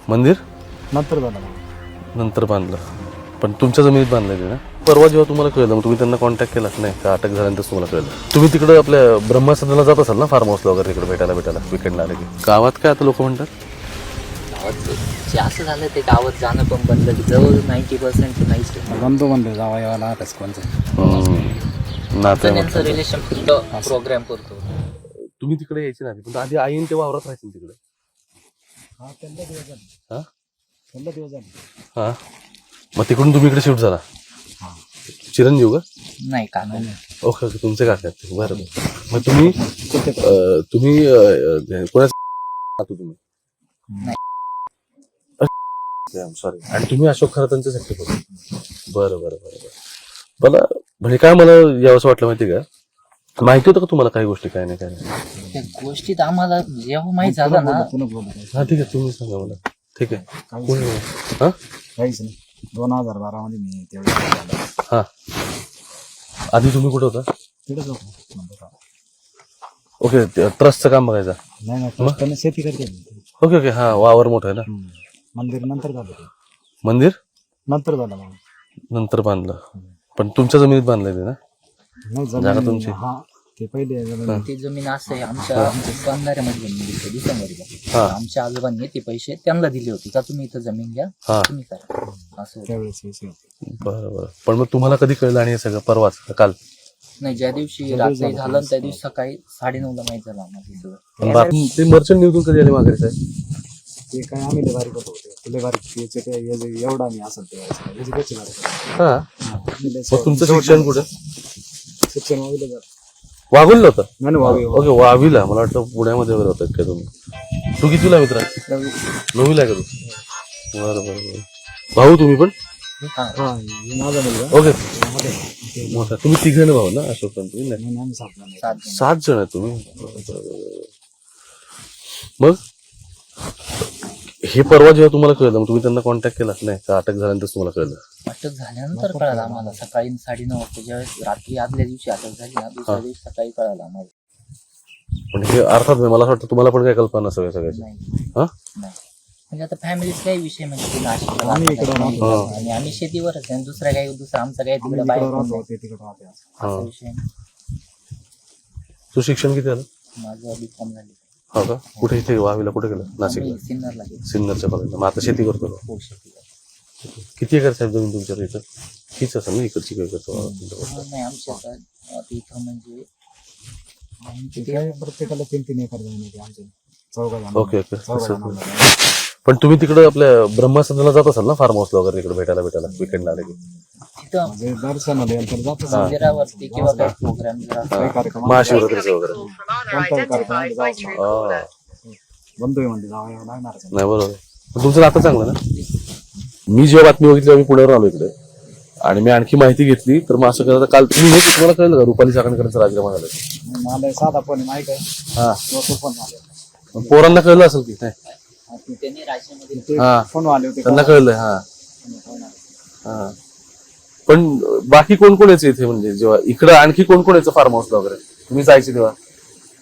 मंदिर नंतर झालं. नंतर बांधलं, पण तुमच्या जमिनीत बांधलं ते ना. परवा जेव्हा तुम्हाला कळलं मग तुम्ही त्यांना कॉन्टॅक्ट केलात नाही का? अटक झाल्यानंतर तुम्हाला कळलं. तुम्ही तिकडे आपल्या ब्रह्मसदनाला जात असाल ना, फार्म हाऊसला वगैरे तिकडे भेटायला विकेंडला आले की. गावात काय आता लोक म्हणतात गावात असं झालं ते गावात जाणं पण बंद, जवळ 90% नाहीच. बंधू म्हणले जावा यावाला आताच कोणचं नात्यामध्ये रिलेशन फक्त प्रोग्राम करतो. तुम्ही तिकडे यायचे नाही, पण आधी आईन ते वावरात राहायचे तिकडे. हा त्यांना दिवस झाले. हा त्यांना दिवस झाले. हा मग तिकडून तुम्ही इकडे शिफ्ट झाला. चिरंजीव का? नाही का नाही. ओके ओके, तुमचे काका आहेत ते. बरं बरं. मग तुम्ही तुम्ही सॉरी, आणि तुम्ही अशोक खरातांचे सक्के होते. बरं बरं बरं बरं. मला म्हणजे काय मला यावंसं वाटलं माहिती का, माहिती होतं का तुम्हाला काही गोष्टी काय नाही काय नाही? त्या गोष्टीत आम्हाला जेव्हा माहित झालं ना, पुन्हा बोलत हा ठीक आहे, तुम्ही सांगा मला. ठीक आहे. कोणी हा काहीच नाही. 2012 मध्ये मी तेवढं हा आधी तुम्ही कुठं होता? तिकडेच होतो. ओके, ट्रस्टचं काम बघायचं. नाही त्यांना शेती करते. ओके ओके, हा वावर मोठं आहे ना. मंदिर नंतर झालं ते. मंदिर नंतर झालं मग. नंतर बांधलं, पण तुमच्या जमिनीत बांधलंय ते ना. नाही जागा जमीन तुमची? हा ते पहिले जमीन ती जमीन असं आहे, आमच्या बांधणाऱ्यामध्ये जमीन दिली डिसेंबरला. हा. आमच्या आजोबांनी ते पैसे त्यांना दिले होते का तुम्ही इथं जमीन घ्या, हा तुम्ही करा असं होतं. त्यावेळेस विषय होता. बरं बरं. पण मग तुम्हाला कधी कळलं आणि हे सगळं परवाच का काल? नाही, ज्या दिवशी रात्री झालं त्या दिवशी सकाळी 9:30 माहित झालं आम्हाला हे सगळं. ते मर्चंट निवडून कधी आले माघारी साहेब? ते काय आम्ही लय बारीक होतो. तुले बारीक याचे काय एवढा मी असं ते याची कशी बारीक. हा आम्ही लय मग तुमचं शिक्षण कुठं? शिक्षण वगैरे झालं. वाघूला होतं? नाही ना वावी ओके, वावीला. मला वाटतं पुण्यामध्ये वगैरे होतं काय तुम्ही. तू कितीला मित्र? नववीला आहे का तू? बरं बरं बरं. भाऊ तुम्ही पण? हा हे माझा मुलगा. ओके, मोठा. तुम्ही तिघे भाऊ ना अशोक तुम्ही नाही? नाही, आम्ही सात जण आहे. 7 जण आहे तुम्ही. मग हे परवा जेव्हा तुम्हाला कळलं मग तुम्ही त्यांना कॉन्टॅक्ट केलात नाही का? अटक झाल्यानंतर तुम्हाला कळलं. अटक झाल्यानंतर कळालं आम्हाला सकाळी 9:30 वाजता, ज्यावेळेस रात्री आदल्या दिवशी अटक झाली ना, दुसऱ्या दिवशी सकाळी कळालं आम्हाला. पण हे अर्थात नाही, मला असं वाटतं तुम्हाला पण काही कल्पना नसावी सगळ्याची. नाही हा नाही, म्हणजे आता फॅमिलीच काही विषय म्हणजे ते नाशिकला आम्ही इकडे राहतो. राहतात आणि आम्ही शेतीवरच आहे, आणि दुसरं आमचं काही आम्ही तिकडे इकडे बाहेर राहतो, पण नाही. ते तिकडे राहते. असा विषय नाही. तू शिक्षण किती झालं? माझं B.Com झाली. हो का? कुठे इथे वावीला कुठे गेलं? नाशिकला, आम्ही सिन्नरला गेलो. सिन्नरच्या कॉलेजला. मग आता शेती करतो का? हो, शेतीवर. किती एकर साहेब जमीन तुमच्या इथं? हीच असेल ना इकडची काय करतो? नाही, आमच्या आता इथं म्हणजे ते काय प्रत्येकाला 3-3 एकर जमीन आहे आमच्या चौघा जणांना. Okay okay. चौघा जणांना. पण तुम्ही तिकडे आपल्या ब्रह्मसदनाला जात असाल ना, फार्म हाऊसला वगैरे तिकडे भेटायला विकेंडला आले की. तिथं म्हणजे दर्शनाला नंतर जातो. मंदिरावरती किंवा काही प्रोग्राम काही कार्यक्रम महाशिवरात्रीचं वगैरे. कोणताही कार्यक्रम आहे, जाऊ. बंधू आहे म्हणते जावं यावं लागणारच आहे. नाही बरोबर. पण तुमचं नातं चांगलं ना. मी जेव्हा बातमी बघितली मी पुण्यावर आलो इकडे आणि मी आणखी माहिती घेतली तर मग असं करता काल तुम्ही हे तुम्हाला कळलं का रुपाली चाकणकरांचा राजीनामा झाला? मला साधा फोन आहे, माहिती आहे. हा, तो फोन आले. पोरांना कळलं असेल की नाही? त्यांनी राजकीय ते हा. फोन आले होते. त्यांना कळलंय. हा हा. पण बाकी कोण कोण यायचं इथे, म्हणजे जेव्हा इकडं आणखी कोण कोण यायचं फार्म हाऊसला वगैरे तुम्ही जायचे तेव्हा?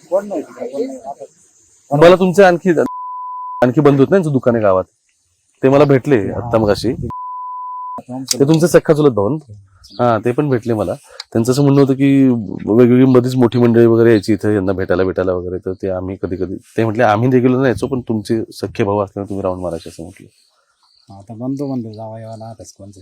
कोण नाही तिकडे, कोण नाही. आता मला तुमचे आणखी बंधू आहेत ना, यांचं दुकान आहे गावात, ते मला भेटले आता मगाशी. ते तुमचे सख्खा चुलत भाऊ ना? हा, ते पण भेटले मला. त्यांचं असं म्हणणं होतं की वेगवेगळी मध्येच मोठी मंडळी वगैरे यायची इथे यांना भेटायला वगैरे, तर ते आम्ही कधी कधी ते म्हटले आम्ही रेग्युलर नाही यायचो, पण तुमचे सख्खे भाऊ असल्यामुळे तुम्ही राऊंड मारायचे असं म्हटलं. आता बंधू म्हणले जावा यावाला आताच कोणचं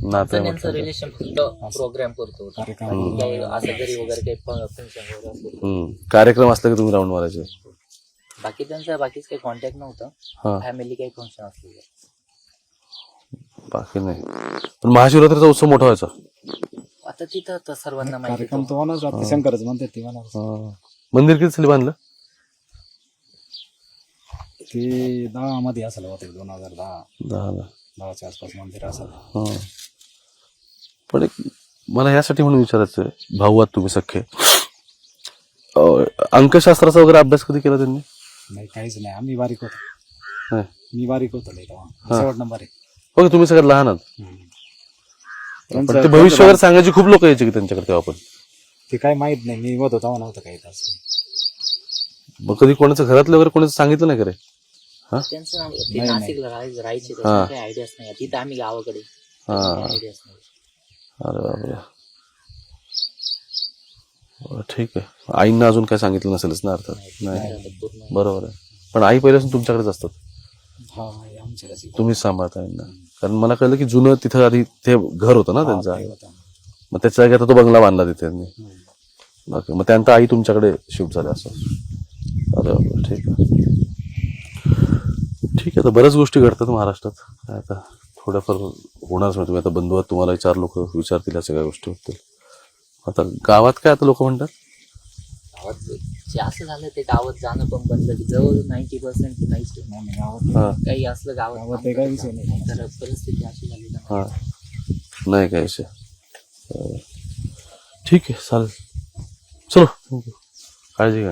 नातं त्यांचं रिलेशन फक्त प्रोग्राम करतो. कार्यक्रम. काही असं घरी वगैरे काही फंक्शन वगैरे असेल, कार्यक्रम असला की तुम्ही राऊंड मारायचे. बाकी त्यांचा बाकीच काही कॉन्टॅक्ट नव्हतं. हा, फॅमिली काही फंक्शन असले बाकी नाही. पण महाशिवरात्रीचा उत्सव मोठा व्हायचा. आता तिथं तर सर्वांना माहिती कार्यक्रम तो होणार जाते. शंकरच म्हणतात ते होणार. हा. मंदिर किती साली बांधलं? ते 10 मध्ये असेल होते. 2010 10ला. 10च्या आसपास मंदिर असेल. हा. पण एक मला यासाठी म्हणून विचारायचं आहे, भाऊ आहात तुम्ही सख्खे, अंकशास्त्राचा वगैरे अभ्यास कधी केला त्यांनी? नाही, काहीच नाही. आम्ही बारीक होतो. हा. मी बारीक होतो लय तेव्हा. शेवट नंबर आहे. ओके, तुम्ही सगळ्यात लहान आहात. पण त्यांचं ते भविष्य वगैरे सांगायची खूप लोक यायचे की त्यांच्याकडे तेव्हा. पण ते काय माहित नाही. मी होतो तेव्हा नव्हतं काही तसं. मग कधी कोणाचं घरातलं वगैरे कोणाचं सांगितलं नाही का रे? त्यांचं नाव ते नाशिकला राहायचे हा. काही आयडियाच नाही तिथं आम्ही गावाकडे हा आयडियाच नाही. अरे बापरे. बरं, ठीक आहे. आईंना अजून काय सांगितलं नसेलच ना अर्थात. नाही आता पूर्ण बरोबर आहे. पण आई पहिल्यापासून तुमच्याकडेच असतात, हा हे आमच्याकडे तुम्हीच सांभाळता आईंना. कारण मला कळलं की जुनं तिथं आधी ते घर होतं ना त्यांचं, मग त्याच्या जागी आता तो बंगला बांधला तिथे त्यांनी. ओके, मग त्यानंतर आई तुमच्याकडे शिफ्ट झाले असं. अरे बापरे, ठीक आहे. ठीक आहे. आता बऱ्याच गोष्टी घडतात महाराष्ट्रात. काय आता थोड्याफार होणारच नाही. तुम्ही आता बंधू आहात, तुम्हाला 4 लोक विचारतील या सगळ्या गोष्टी होतील. आता गावात काय आता लोक म्हणतात, गावात जे असं झालं ते गावात जाणं पण बंद जवळ 90% नाहीच हा काही असलं गावात ते काही विषय नाही. तर परिस्थिती अशी झाली ना. हा नाही काय विषय. ठीक आहे, चालेल. चलो, काळजी घ्या.